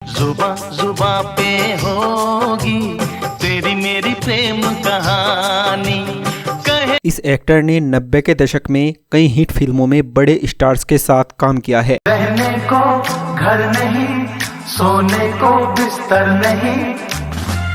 जुबा जुबा पे होगी तेरी मेरी प्रेम कहानी। इस एक्टर ने 90 के दशक में कई हिट फिल्मों में बड़े स्टार्स के साथ काम किया है। रहने को घर नहीं, सोने को बिस्तर नहीं,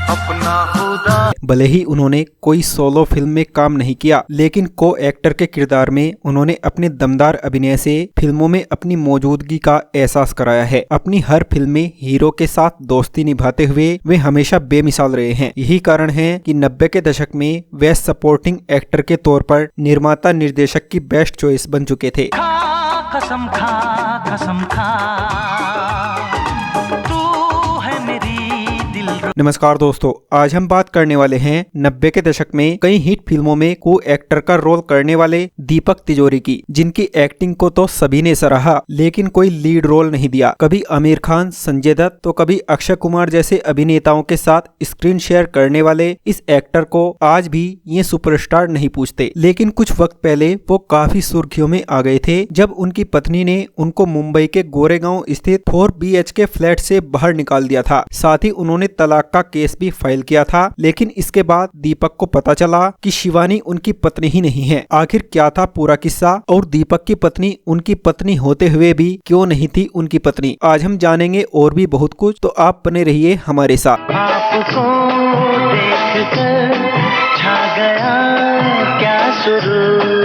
अपना खुदा। भले ही उन्होंने कोई सोलो फिल्म में काम नहीं किया, लेकिन को एक्टर के किरदार में उन्होंने अपने दमदार अभिनय से फिल्मों में अपनी मौजूदगी का एहसास कराया है। अपनी हर फिल्म में हीरो के साथ दोस्ती निभाते हुए वे हमेशा बेमिसाल रहे हैं। यही कारण है कि 90 के दशक में वे सपोर्टिंग एक्टर के तौर पर निर्माता निर्देशक की बेस्ट चॉइस बन चुके थे। कसम खा नमस्कार दोस्तों, आज हम बात करने वाले हैं 90 के दशक में कई हिट फिल्मों में को एक्टर का रोल करने वाले दीपक तिजोरी की, जिनकी एक्टिंग को तो सभी ने सराहा लेकिन कोई लीड रोल नहीं दिया। कभी आमिर खान, संजय दत्त तो कभी अक्षय कुमार जैसे अभिनेताओं के साथ स्क्रीन शेयर करने वाले इस एक्टर को आज भी ये सुपरस्टार नहीं पूछते। लेकिन कुछ वक्त पहले वो काफी सुर्खियों में आ गए थे जब उनकी पत्नी ने उनको मुंबई के गोरेगांव स्थित 4 BHK फ्लैट से बाहर निकाल दिया था। साथ ही उन्होंने तलाक का केस भी फाइल किया था। लेकिन इसके बाद दीपक को पता चला कि शिवानी उनकी पत्नी ही नहीं है। आखिर क्या था पूरा किस्सा और दीपक की पत्नी उनकी पत्नी होते हुए भी क्यों नहीं थी उनकी पत्नी, आज हम जानेंगे और भी बहुत कुछ। तो आप बने रहिए हमारे साथ। आपको देखकर छा गया क्या सुरूर।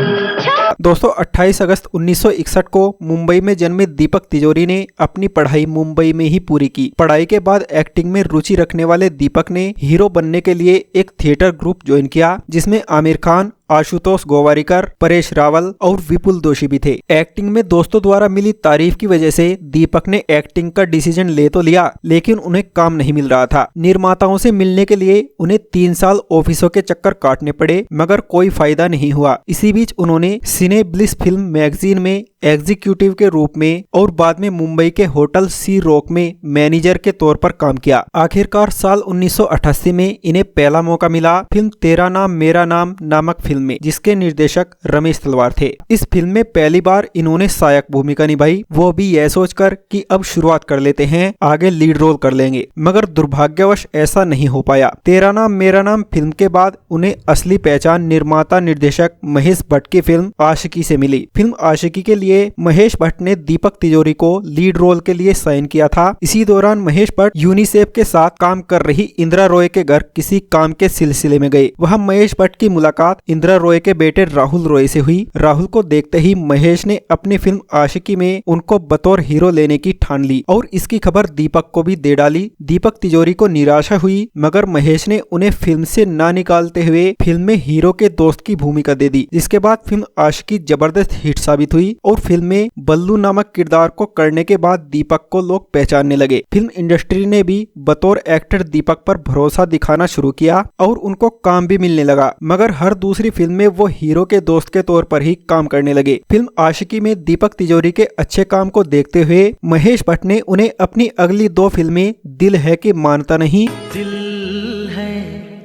दोस्तों 28 अगस्त 1961 को मुंबई में जन्मे दीपक तिजोरी ने अपनी पढ़ाई मुंबई में ही पूरी की। पढ़ाई के बाद एक्टिंग में रुचि रखने वाले दीपक ने हीरो बनने के लिए एक थिएटर ग्रुप ज्वाइन किया, जिसमें आमिर खान, आशुतोष गोवारिकर, परेश रावल और विपुल दोषी भी थे। एक्टिंग में दोस्तों द्वारा मिली तारीफ की वजह से दीपक ने एक्टिंग का डिसीजन ले तो लिया, लेकिन उन्हें काम नहीं मिल रहा था। निर्माताओं से मिलने के लिए उन्हें 3 साल ऑफिसों के चक्कर काटने पड़े, मगर कोई फायदा नहीं हुआ। इसी बीच उन्होंने सिने ब्लिस फिल्म मैगजीन में एग्जीक्यूटिव के रूप में और बाद में मुंबई के होटल सी रॉक में मैनेजर के तौर पर काम किया। आखिरकार साल 1988 में इन्हें पहला मौका मिला फिल्म तेरा नाम मेरा नाम नामक फिल्म में, जिसके निर्देशक रमेश तलवार थे। इस फिल्म में पहली बार इन्होंने सहायक भूमिका निभाई, वो भी यह सोचकर कि अब शुरुआत कर लेते हैं, आगे लीड रोल कर लेंगे। मगर दुर्भाग्यवश ऐसा नहीं हो पाया। तेरा नाम मेरा नाम फिल्म के बाद उन्हें असली पहचान निर्माता निर्देशक महेश भट्ट की फिल्म आशिकी से मिली। फिल्म आशिकी के लिए महेश भट्ट ने दीपक तिजोरी को लीड रोल के लिए साइन किया था। इसी दौरान महेश भट्ट यूनिसेफ के साथ काम कर रही इंदिरा रॉय के घर किसी काम के सिलसिले में गए। वहां महेश भट्ट की मुलाकात इंदिरा रॉय के बेटे राहुल रॉय से हुई। राहुल को देखते ही महेश ने अपनी फिल्म आशिकी में उनको बतौर हीरो लेने की ठान ली और इसकी खबर दीपक को भी दे डाली। दीपक तिजोरी को निराशा हुई, मगर महेश ने उन्हें फिल्म से ना निकालते हुए फिल्म में हीरो के दोस्त की भूमिका दे दी। जिसके बाद फिल्म आशिकी जबरदस्त हिट साबित हुई और फिल्म में बल्लू नामक किरदार को करने के बाद दीपक को लोग पहचानने लगे। फिल्म इंडस्ट्री ने भी बतौर एक्टर दीपक पर भरोसा दिखाना शुरू किया और उनको काम भी मिलने लगा, मगर हर दूसरी फिल्म में वो हीरो के दोस्त के तौर पर ही काम करने लगे। फिल्म आशिकी में दीपक तिजोरी के अच्छे काम को देखते हुए महेश भट्ट ने उन्हें अपनी अगली 2 फिल्में दिल है कि मानता नहीं, दिल है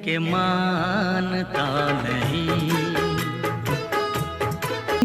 कि मानता नहीं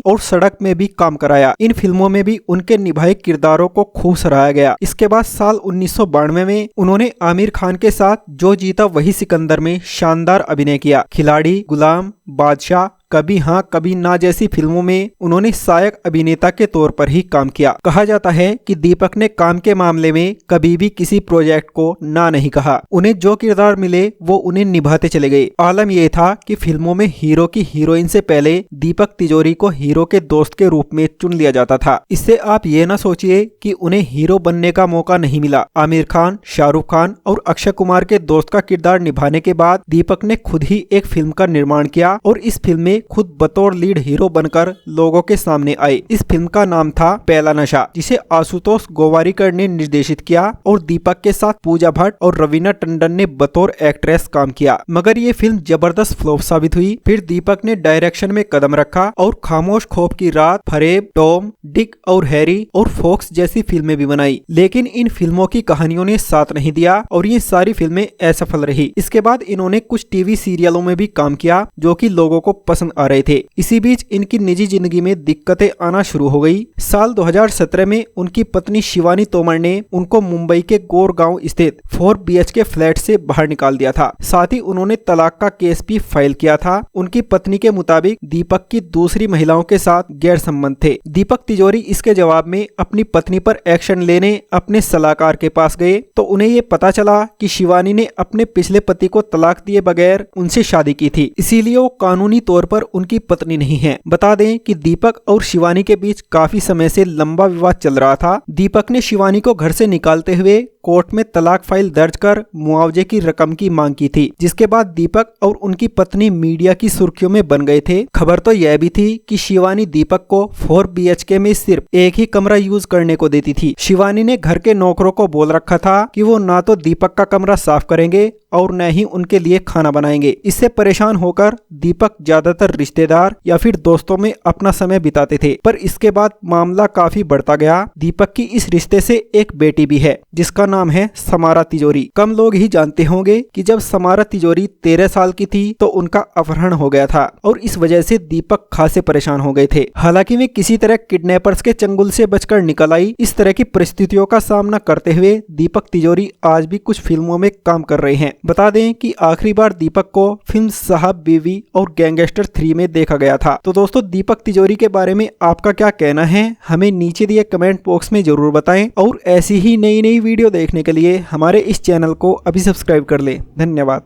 और सड़क में भी काम कराया। इन फिल्मों में भी उनके निभाए किरदारों को खूब सराहा गया। इसके बाद साल 1992 में उन्होंने आमिर खान के साथ जो जीता वही सिकंदर में शानदार अभिनय किया। खिलाड़ी, गुलाम, बादशाह, कभी हाँ कभी ना जैसी फिल्मों में उन्होंने सहायक अभिनेता के तौर पर ही काम किया। कहा जाता है कि दीपक ने काम के मामले में कभी भी किसी प्रोजेक्ट को ना नहीं कहा। उन्हें जो किरदार मिले वो उन्हें निभाते चले गए। आलम यह था कि फिल्मों में हीरो की हीरोइन से पहले दीपक तिजोरी को हीरो के दोस्त के रूप में चुन लिया जाता था। इससे आप ये ना सोचिए कि उन्हें हीरो बनने का मौका नहीं मिला। आमिर खान, शाहरुख खान और अक्षय कुमार के दोस्त का किरदार निभाने के बाद दीपक ने खुद ही एक फिल्म का निर्माण किया और इस फिल्म में खुद बतौर लीड हीरो बनकर लोगों के सामने आए। इस फिल्म का नाम था पहला नशा, जिसे आशुतोष गोवारिकर ने निर्देशित किया और दीपक के साथ पूजा भट्ट और रवीना टंडन ने बतौर एक्ट्रेस काम किया। मगर ये फिल्म जबरदस्त फ्लॉप साबित हुई। फिर दीपक ने डायरेक्शन में कदम रखा और खामोश खौफ की रात, फरेब, टॉम, डिक और हैरी और फॉक्स जैसी फिल्में भी बनाई। लेकिन इन फिल्मों की कहानियों ने साथ नहीं दिया और ये सारी फिल्में असफल रही। इसके बाद इन्होंने कुछ टीवी सीरियलों में भी काम किया जो कि लोगों को पसंद आ रहे थे। इसी बीच इनकी निजी जिंदगी में दिक्कतें आना शुरू हो गई। साल 2017 में उनकी पत्नी शिवानी तोमर ने उनको मुंबई के गोरगांव स्थित 4 BHK फ्लैट से बाहर निकाल दिया था। साथ ही उन्होंने तलाक का केस भी फाइल किया था। उनकी पत्नी के मुताबिक दीपक की दूसरी महिलाओं के साथ गैर संबंध थे। दीपक तिजोरी इसके जवाब में अपनी पत्नी पर एक्शन लेने अपने सलाहकार के पास गए तो उन्हें ये पता चला कि शिवानी ने अपने पिछले पति को तलाक दिए बगैर उनसे शादी की थी, इसीलिए वो कानूनी तौर पर उनकी पत्नी नहीं है। बता दें कि दीपक और शिवानी के बीच काफी समय से लंबा विवाद चल रहा था। दीपक ने शिवानी को घर से निकालते हुए कोर्ट में तलाक फाइल दर्ज कर मुआवजे की रकम की मांग की थी, जिसके बाद दीपक और उनकी पत्नी मीडिया की सुर्खियों में बन गए थे। खबर तो यह भी थी कि शिवानी दीपक को 4 BHK में सिर्फ एक ही कमरा यूज करने को देती थी। शिवानी ने घर के नौकरों को बोल रखा था कि वो ना तो दीपक का कमरा साफ करेंगे और न ही उनके लिए खाना बनाएंगे। इससे परेशान होकर दीपक ज्यादातर रिश्तेदार या फिर दोस्तों में अपना समय बिताते थे, पर इसके बाद मामला काफी बढ़ता गया। दीपक की इस रिश्ते से एक बेटी भी है जिसका नाम है समारा तिजोरी। कम लोग ही जानते होंगे कि जब समारा तिजोरी 13 साल की थी तो उनका अपहरण हो गया था और इस वजह से दीपक खासे परेशान हो गए थे। हालांकि वे किसी तरह किडनैपर्स के चंगुल से बचकर निकल आई। इस तरह की परिस्थितियों का सामना करते हुए दीपक तिजोरी आज भी कुछ फिल्मों में काम कर रहे हैं। बता दें कि आखिरी बार दीपक को फिल्म साहब बीवी और गैंगस्टर 3 में देखा गया था। तो दोस्तों, दीपक तिजोरी के बारे में आपका क्या कहना है, हमें नीचे दिए कमेंट बॉक्स में जरूर बताएं और ऐसी ही नई नई वीडियो देखने के लिए हमारे इस चैनल को अभी सब्सक्राइब कर लें। धन्यवाद।